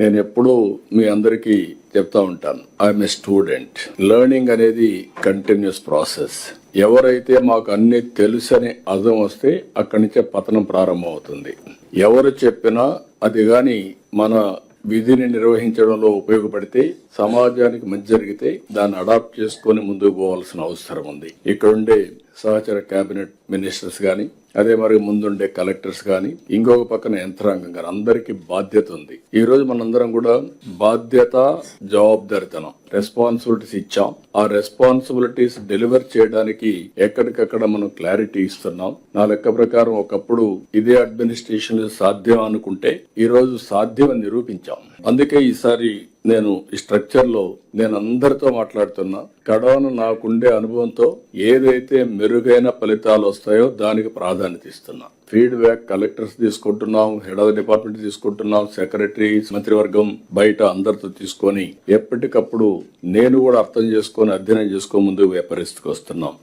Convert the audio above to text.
నేను ఎప్పుడూ మీ అందరికీ చెప్తా ఉంటాను, ఐఎమ్ ఏ స్టూడెంట్. లెర్నింగ్ అనేది కంటిన్యూస్ ప్రాసెస్. ఎవరైతే మాకు అన్ని తెలుసని అర్థం వస్తే అక్కడి నుంచే పతనం ప్రారంభం అవుతుంది. ఎవరు చెప్పినా అది గాని మన విధిని నిర్వహించడంలో ఉపయోగపడితే, సమాజానికి మంచి జరిగితే దాన్ని అడాప్ట్ చేసుకుని ముందుకు పోవాల్సిన అవసరం ఉంది. ఇక్కడుండే సహచర కేబినెట్ మినిస్టర్స్ గాని, అదే మరి ముందుండే కలెక్టర్స్ గాని, ఇంకొక పక్కన యంత్రాంగం గాని అందరికీ బాధ్యత ఉంది. ఈ రోజు మనందరం కూడా బాధ్యత, జవాబుదారితనం, రెస్పాన్సిబిలిటీస్ ఇచ్చాం. ఆ రెస్పాన్సిబిలిటీస్ డెలివర్ చేయడానికి ఎక్కడికక్కడ మనం క్లారిటీ ఇస్తున్నాం. నా లెక్క ప్రకారం ఒకప్పుడు ఇదే అడ్మినిస్ట్రేషన్ సాధ్యం అనుకుంటే ఈ రోజు సాధ్యం అని నిరూపించాం. అందుకే ఈసారి నేను ఈ స్ట్రక్చర్ లో నేను అందరితో మాట్లాడుతున్నా. కడవను నాకుండే అనుభవంతో ఏదైతే మెరుగైన ఫలితాలు వస్తాయో దానికి ప్రాధాన్యత ఇస్తున్నా. ఫీడ్బ్యాక్ కలెక్టర్స్ తీసుకుంటున్నాం, హెడ్ ఆఫ్ ద డిపార్ట్మెంట్ తీసుకుంటున్నాం, సెక్రటరీస్, మంత్రివర్గం బయట అందరితో తీసుకొని ఎప్పటికప్పుడు నేను కూడా అర్థం చేసుకొని అధ్యయనం చేసుకొని ముందుకు పరిస్థితికి వస్తున్నాం.